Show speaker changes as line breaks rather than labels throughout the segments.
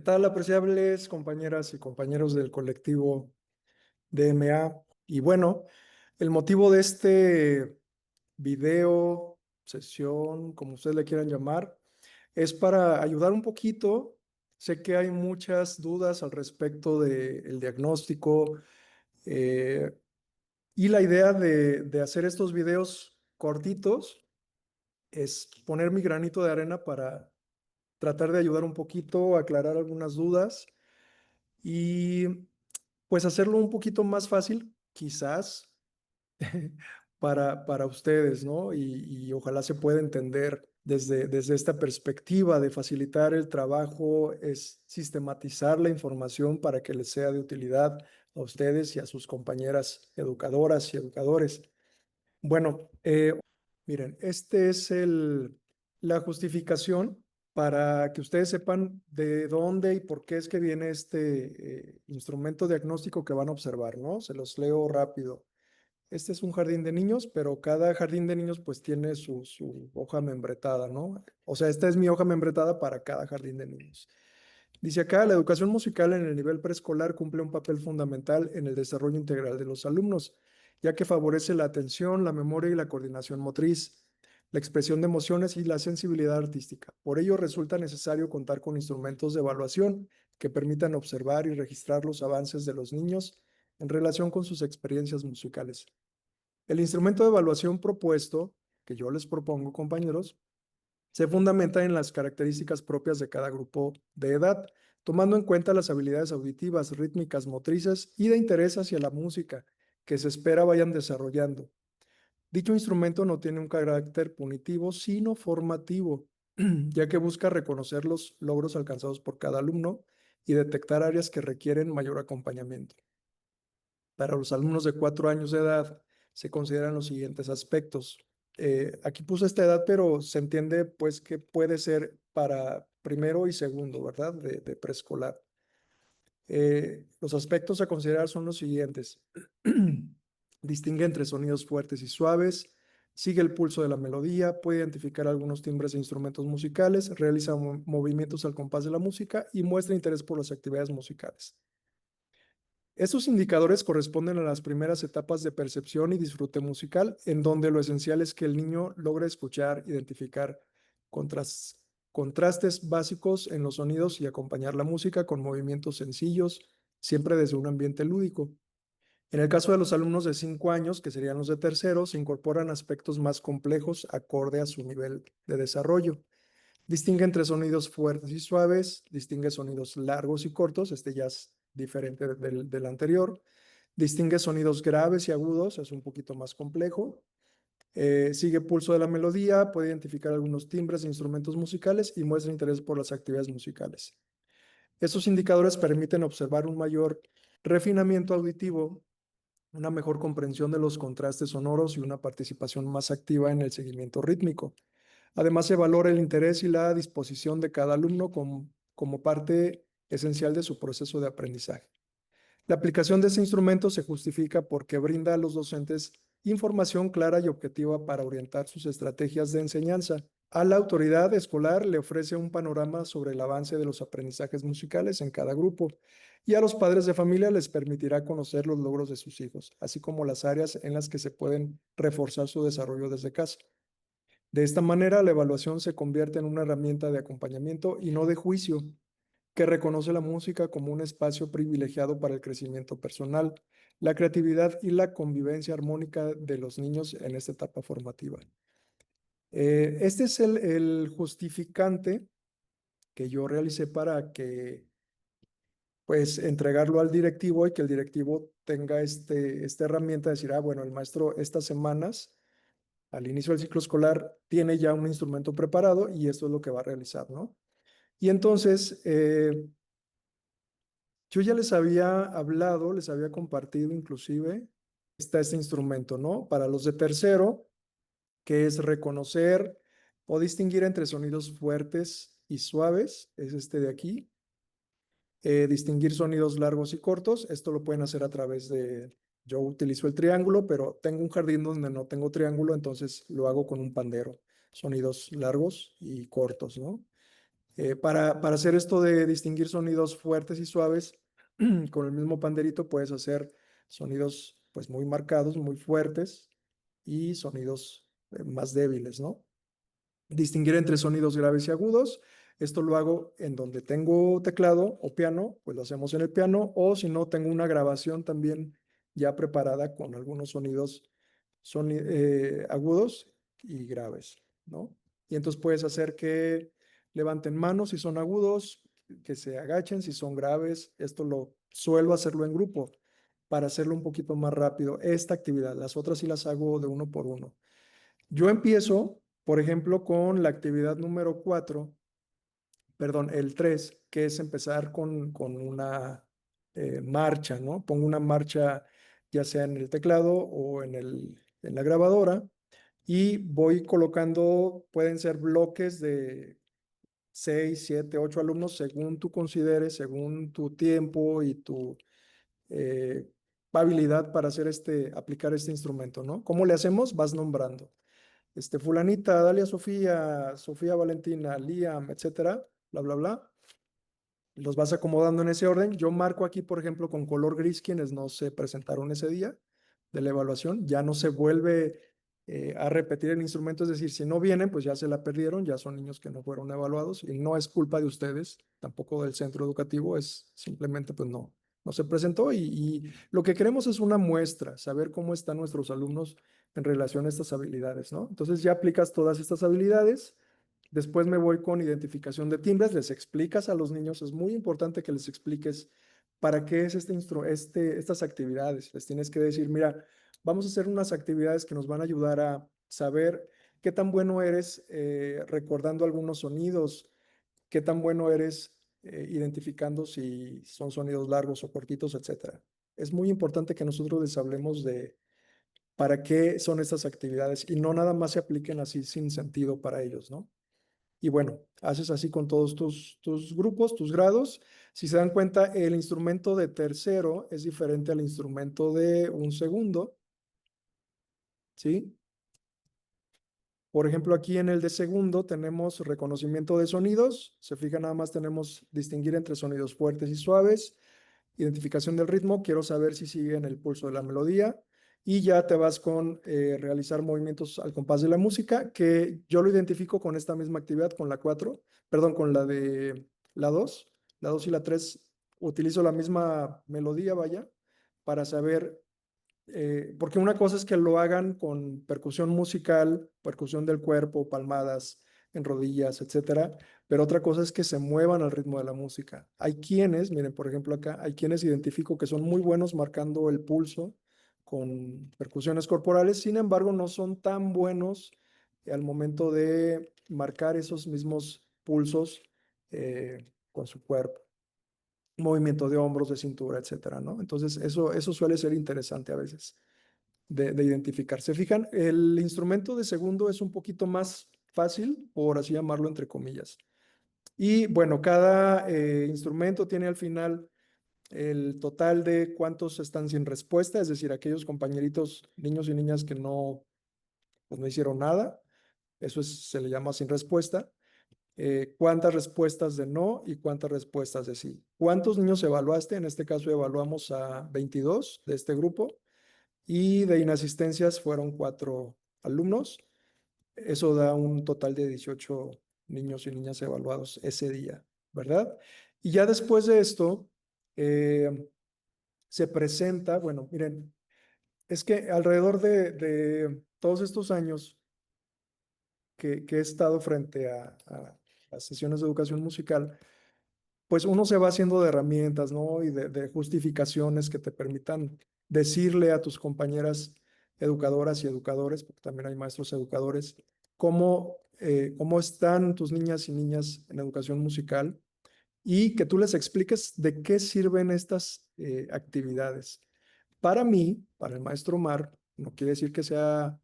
tal, apreciables compañeras y compañeros del colectivo DMA? Y bueno, el motivo de este video, sesión, como ustedes le quieran llamar, es para ayudar un poquito. Sé que hay muchas dudas al respecto del diagnóstico, eh, y la idea de hacer estos videos cortitos es poner mi granito de arena para tratar de ayudar un poquito, aclarar algunas dudas y pues hacerlo un poquito más fácil, quizás, para ustedes, ¿no? Y ojalá se pueda entender desde esta perspectiva de facilitar el trabajo, es sistematizar la información para que les sea de utilidad a ustedes y a sus compañeras educadoras y educadores. Bueno, miren, este es la justificación para que ustedes sepan de dónde y por qué es que viene este instrumento diagnóstico que van a observar, ¿no? Se los leo rápido. Este es un jardín de niños, pero cada jardín de niños pues tiene su hoja membretada, ¿no? O sea, esta es mi hoja membretada para cada jardín de niños. Dice acá, la educación musical en el nivel preescolar cumple un papel fundamental en el desarrollo integral de los alumnos, ya que favorece la atención, la memoria y la coordinación motriz, la expresión de emociones y la sensibilidad artística. Por ello, resulta necesario contar con instrumentos de evaluación que permitan observar y registrar los avances de los niños en relación con sus experiencias musicales. El instrumento de evaluación propuesto, que yo les propongo, compañeros, se fundamenta en las características propias de cada grupo de edad, tomando en cuenta las habilidades auditivas, rítmicas, motrices y de interés hacia la música que se espera vayan desarrollando. Dicho instrumento no tiene un carácter punitivo, sino formativo, ya que busca reconocer los logros alcanzados por cada alumno y detectar áreas que requieren mayor acompañamiento. Para los alumnos de 4 años de edad se consideran los siguientes aspectos. Aquí puse esta edad, pero se entiende pues que puede ser para primero y segundo, ¿verdad? De preescolar. Los aspectos a considerar son los siguientes. Distingue entre sonidos fuertes y suaves, sigue el pulso de la melodía, puede identificar algunos timbres de instrumentos musicales, realiza movimientos al compás de la música y muestra interés por las actividades musicales. Estos indicadores corresponden a las primeras etapas de percepción y disfrute musical, en donde lo esencial es que el niño logre escuchar, identificar contrastes básicos en los sonidos y acompañar la música con movimientos sencillos, siempre desde un ambiente lúdico. En el caso de los alumnos de 5 años, que serían los de tercero, se incorporan aspectos más complejos acorde a su nivel de desarrollo. Distingue entre sonidos fuertes y suaves, distingue sonidos largos y cortos, este ya es diferente del anterior. Distingue sonidos graves y agudos, es un poquito más complejo. Sigue pulso de la melodía, puede identificar algunos timbres de instrumentos musicales y muestra interés por las actividades musicales. Estos indicadores permiten observar un mayor refinamiento auditivo, una mejor comprensión de los contrastes sonoros y una participación más activa en el seguimiento rítmico. Además, se valora el interés y la disposición de cada alumno como parte esencial de su proceso de aprendizaje. La aplicación de este instrumento se justifica porque brinda a los docentes información clara y objetiva para orientar sus estrategias de enseñanza. A la autoridad escolar le ofrece un panorama sobre el avance de los aprendizajes musicales en cada grupo y a los padres de familia les permitirá conocer los logros de sus hijos, así como las áreas en las que se pueden reforzar su desarrollo desde casa. De esta manera, la evaluación se convierte en una herramienta de acompañamiento y no de juicio, que reconoce la música como un espacio privilegiado para el crecimiento personal, la creatividad y la convivencia armónica de los niños en esta etapa formativa. Este es el justificante que yo realicé para que, pues, entregarlo al directivo y que el directivo tenga esta herramienta de decir, bueno, el maestro estas semanas al inicio del ciclo escolar tiene ya un instrumento preparado y esto es lo que va a realizar, ¿no? Y entonces, yo ya les había hablado, les había compartido inclusive, está este instrumento, ¿no? Para los de tercero, que es reconocer o distinguir entre sonidos fuertes y suaves, es este de aquí. Distinguir sonidos largos y cortos, esto lo pueden hacer a través yo utilizo el triángulo, pero tengo un jardín donde no tengo triángulo, entonces lo hago con un pandero, sonidos largos y cortos, ¿no? Para hacer esto de distinguir sonidos fuertes y suaves, con el mismo panderito puedes hacer sonidos pues muy marcados, muy fuertes y sonidos más débiles, ¿no? Distinguir entre sonidos graves y agudos. Esto lo hago en donde tengo teclado o piano, pues lo hacemos en el piano, o si no, tengo una grabación también ya preparada con algunos sonidos agudos y graves, ¿no? Y entonces puedes hacer que levanten manos si son agudos, que se agachen si son graves. Esto lo suelo hacerlo en grupo para hacerlo un poquito más rápido. Esta actividad, las otras sí las hago de uno por uno. Yo empiezo, por ejemplo, con la actividad número 4, perdón, el 3, que es empezar con una marcha, ¿no? Pongo una marcha ya sea en el teclado o en la grabadora y voy colocando, pueden ser bloques de 6, 7, 8 alumnos según tú consideres, según tu tiempo y tu eh, habilidad para hacer aplicar este instrumento, ¿no? ¿Cómo le hacemos? Vas nombrando fulanita, Dalia Sofía, Sofía Valentina, Liam, etcétera, bla, bla, bla. Los vas acomodando en ese orden. Yo marco aquí, por ejemplo, con color gris quienes no se presentaron ese día de la evaluación. Ya no se vuelve a repetir el instrumento, es decir, si no vienen, pues ya se la perdieron, ya son niños que no fueron evaluados y no es culpa de ustedes, tampoco del centro educativo, es simplemente pues no se presentó y lo que queremos es una muestra, saber cómo están nuestros alumnos en relación a estas habilidades, ¿no? Entonces ya aplicas todas estas habilidades. Después me voy con identificación de timbres, les explicas a los niños, es muy importante que les expliques para qué es estas actividades. Les tienes que decir, mira, vamos a hacer unas actividades que nos van a ayudar a saber qué tan bueno eres recordando algunos sonidos, qué tan bueno eres identificando si son sonidos largos o cortitos, etcétera. Es muy importante que nosotros les hablemos de para qué son estas actividades y no nada más se apliquen así sin sentido para ellos, ¿no? Y bueno, haces así con todos tus grupos, tus grados. Si se dan cuenta, el instrumento de tercero es diferente al instrumento de un segundo, ¿sí? Por ejemplo, aquí en el de segundo tenemos reconocimiento de sonidos. Se fija, nada más tenemos distinguir entre sonidos fuertes y suaves. Identificación del ritmo, quiero saber si siguen el pulso de la melodía. Y ya te vas con realizar movimientos al compás de la música, que yo lo identifico con esta misma actividad, con la 4, perdón, con la de la 2. La 2 y la 3 utilizo la misma melodía, vaya, para saber porque una cosa es que lo hagan con percusión musical, percusión del cuerpo, palmadas en rodillas, etcétera, pero otra cosa es que se muevan al ritmo de la música. Hay quienes, miren, por ejemplo acá, hay quienes identifico que son muy buenos marcando el pulso con percusiones corporales, sin embargo, no son tan buenos al momento de marcar esos mismos pulsos con su cuerpo, movimiento de hombros, de cintura, etcétera, ¿no? Entonces, eso suele ser interesante a veces de identificar. ¿Se fijan? El instrumento de segundo es un poquito más fácil, por así llamarlo, entre comillas. Y bueno, cada instrumento tiene al final el total de cuántos están sin respuesta, es decir, aquellos compañeritos, niños y niñas que pues no hicieron nada, se le llama sin respuesta. Cuántas respuestas de no y cuántas respuestas de sí. ¿Cuántos niños evaluaste? En este caso evaluamos a 22 de este grupo y de inasistencias fueron 4 alumnos. Eso da un total de 18 niños y niñas evaluados ese día, ¿verdad? Y ya después de esto, eh, se presenta, bueno, miren, es que alrededor de todos estos años que he estado frente a las sesiones de educación musical, pues uno se va haciendo de herramientas, ¿no? Y de justificaciones que te permitan decirle a tus compañeras educadoras y educadores, porque también hay maestros educadores, cómo están tus niñas y niñas en educación musical y que tú les expliques de qué sirven estas actividades. Para mí, para el maestro Omar, no quiere decir que sea,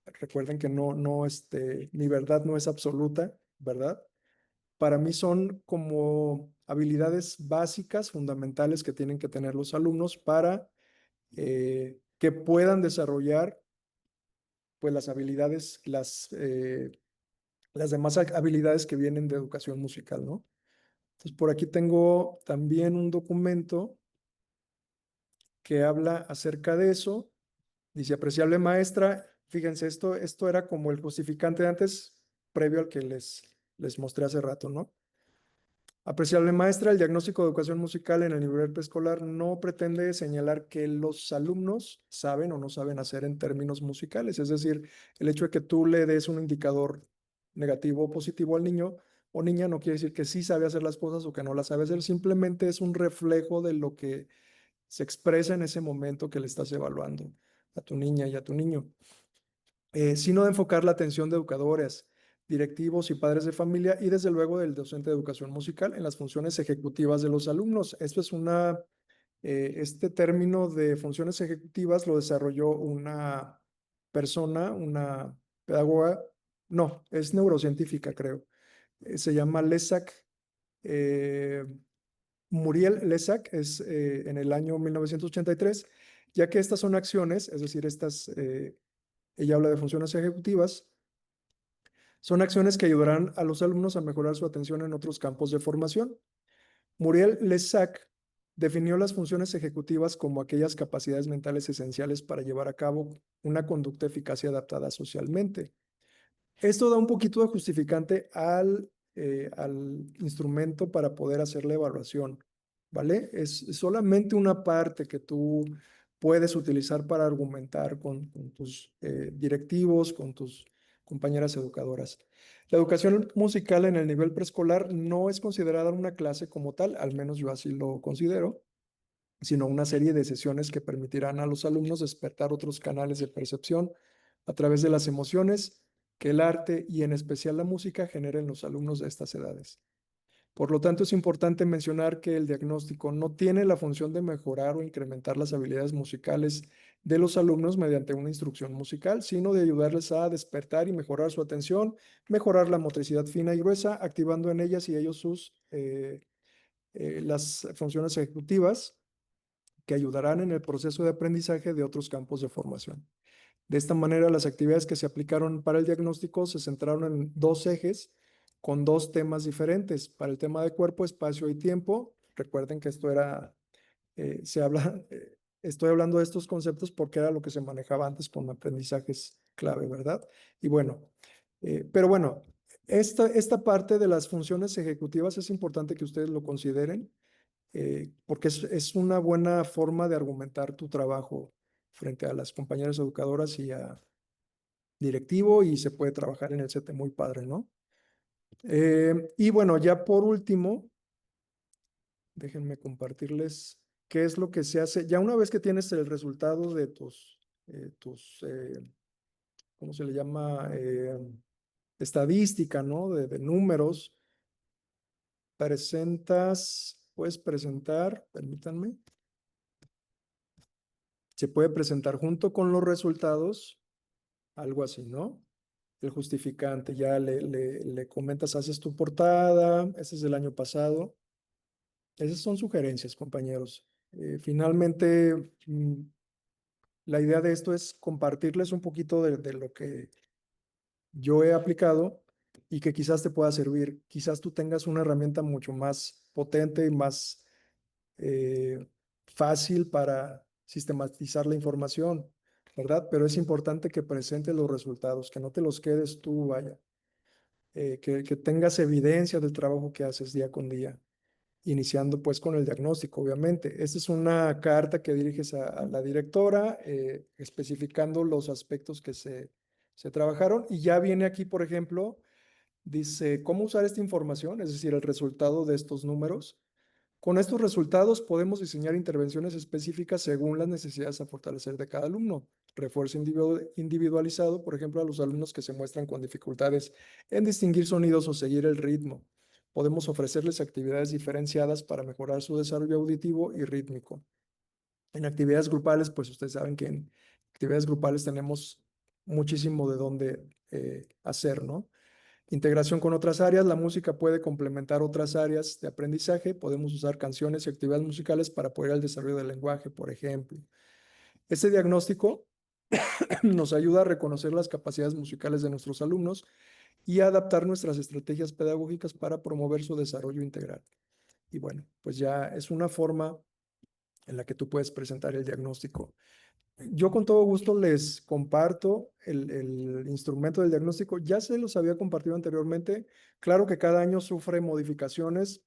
recuerden que mi verdad no es absoluta, ¿verdad? Para mí son como habilidades básicas, fundamentales que tienen que tener los alumnos para que puedan desarrollar pues las habilidades, las demás habilidades que vienen de educación musical, ¿no? Entonces, por aquí tengo también un documento que habla acerca de eso. Dice, apreciable maestra, fíjense, esto era como el justificante antes, previo al que les mostré hace rato, ¿no? Apreciable maestra, el diagnóstico de educación musical en el nivel preescolar no pretende señalar que los alumnos saben o no saben hacer en términos musicales. Es decir, el hecho de que tú le des un indicador negativo o positivo al niño o niña no quiere decir que sí sabe hacer las cosas o que no las sabe hacer. Simplemente es un reflejo de lo que se expresa en ese momento que le estás evaluando a tu niña y a tu niño. Sino de enfocar la atención de educadores, directivos y padres de familia y desde luego del docente de educación musical en las funciones ejecutivas de los alumnos. Este término de funciones ejecutivas lo desarrolló una persona, una pedagoga, no, es neurocientífica, creo. Se llama Lesak, eh, Muriel Lesak, es en el año 1983, ya que estas son acciones, es decir, ella habla de funciones ejecutivas, son acciones que ayudarán a los alumnos a mejorar su atención en otros campos de formación. Muriel Lesac definió las funciones ejecutivas como aquellas capacidades mentales esenciales para llevar a cabo una conducta eficaz y adaptada socialmente. Esto da un poquito de justificante al instrumento para poder hacer la evaluación, ¿vale? Es solamente una parte que tú puedes utilizar para argumentar con tus directivos, con tus compañeras educadoras. La educación musical en el nivel preescolar no es considerada una clase como tal, al menos yo así lo considero, sino una serie de sesiones que permitirán a los alumnos despertar otros canales de percepción a través de las emociones que el arte y en especial la música genera en los alumnos de estas edades. Por lo tanto, es importante mencionar que el diagnóstico no tiene la función de mejorar o incrementar las habilidades musicales de los alumnos mediante una instrucción musical, sino de ayudarles a despertar y mejorar su atención, mejorar la motricidad fina y gruesa, activando en ellas y ellos las funciones ejecutivas que ayudarán en el proceso de aprendizaje de otros campos de formación. De esta manera, las actividades que se aplicaron para el diagnóstico se centraron en dos ejes con dos temas diferentes. Para el tema de cuerpo, espacio y tiempo, recuerden que estoy hablando de estos conceptos porque era lo que se manejaba antes con aprendizajes clave, ¿verdad? Y bueno, pero bueno, esta parte de las funciones ejecutivas es importante que ustedes lo consideren porque es una buena forma de argumentar tu trabajo frente a las compañeras educadoras y a directivo y se puede trabajar en el CT muy padre, ¿no? Y bueno, ya por último, déjenme compartirles qué es lo que se hace. Ya una vez que tienes el resultado de tus ¿cómo se le llama? Estadística, ¿no? De números, puedes presentar, permítanme, se puede presentar junto con los resultados, algo así, ¿no? El justificante, ya le comentas, haces tu portada, ese es del año pasado. Esas son sugerencias, compañeros. Finalmente, la idea de esto es compartirles un poquito de lo que yo he aplicado y que quizás te pueda servir. Quizás tú tengas una herramienta mucho más potente y más eh, fácil para sistematizar la información, ¿verdad? Pero es importante que presentes los resultados, que no te los quedes tú, vaya, que tengas evidencia del trabajo que haces día con día, iniciando pues con el diagnóstico, obviamente. Esta es una carta que diriges a la directora, especificando los aspectos que se trabajaron y ya viene aquí, por ejemplo, dice cómo usar esta información, es decir, el resultado de estos números. Con estos resultados podemos diseñar intervenciones específicas según las necesidades a fortalecer de cada alumno. Refuerzo individualizado, por ejemplo, a los alumnos que se muestran con dificultades en distinguir sonidos o seguir el ritmo. Podemos ofrecerles actividades diferenciadas para mejorar su desarrollo auditivo y rítmico. En actividades grupales, pues ustedes saben que en actividades grupales tenemos muchísimo de dónde hacer, ¿no? Integración con otras áreas. La música puede complementar otras áreas de aprendizaje. Podemos usar canciones y actividades musicales para apoyar el desarrollo del lenguaje, por ejemplo. Este diagnóstico nos ayuda a reconocer las capacidades musicales de nuestros alumnos y adaptar nuestras estrategias pedagógicas para promover su desarrollo integral. Y bueno, pues ya es una forma en la que tú puedes presentar el diagnóstico. Yo con todo gusto les comparto el instrumento del diagnóstico. Ya se los había compartido anteriormente. Claro que cada año sufre modificaciones.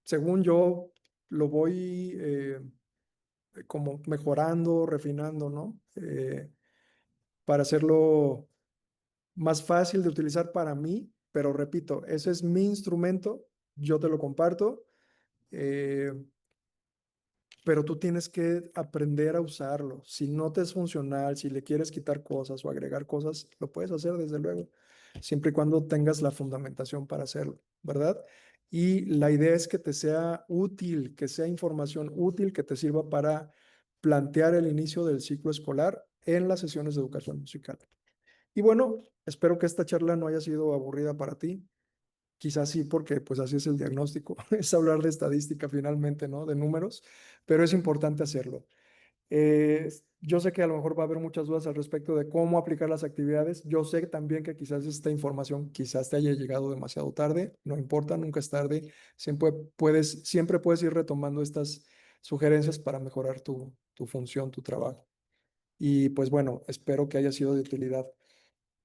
Según yo lo voy como mejorando, refinando, ¿no? Para hacerlo más fácil de utilizar para mí, pero repito, ese es mi instrumento, yo te lo comparto. eh, pero tú tienes que aprender a usarlo. Si no te es funcional, si le quieres quitar cosas o agregar cosas, lo puedes hacer desde luego, siempre y cuando tengas la fundamentación para hacerlo, ¿verdad? Y la idea es que te sea útil, que sea información útil que te sirva para plantear el inicio del ciclo escolar en las sesiones de educación musical. Y bueno, espero que esta charla no haya sido aburrida para ti. Quizás sí, porque pues así es el diagnóstico, es hablar de estadística finalmente, ¿no? De números, pero es importante hacerlo. Yo sé que a lo mejor va a haber muchas dudas al respecto de cómo aplicar las actividades. Yo sé también que quizás esta información quizás te haya llegado demasiado tarde, no importa, nunca es tarde. Siempre puedes ir retomando estas sugerencias para mejorar tu función, tu trabajo. Y pues bueno, espero que haya sido de utilidad.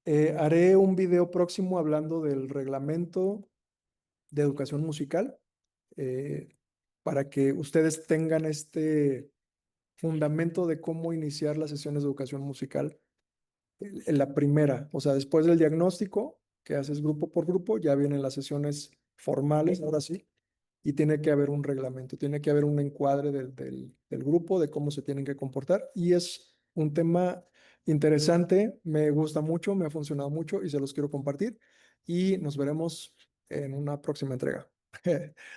Haré un video próximo hablando del reglamento de educación musical, eh, para que ustedes tengan este fundamento de cómo iniciar las sesiones de educación musical en la primera. O sea, después del diagnóstico que haces grupo por grupo, ya vienen las sesiones formales, ahora sí, y tiene que haber un reglamento, tiene que haber un encuadre del grupo, de cómo se tienen que comportar, y es un tema interesante, me gusta mucho, me ha funcionado mucho y se los quiero compartir, y nos veremos en una próxima entrega,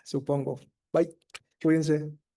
supongo. Bye, cuídense.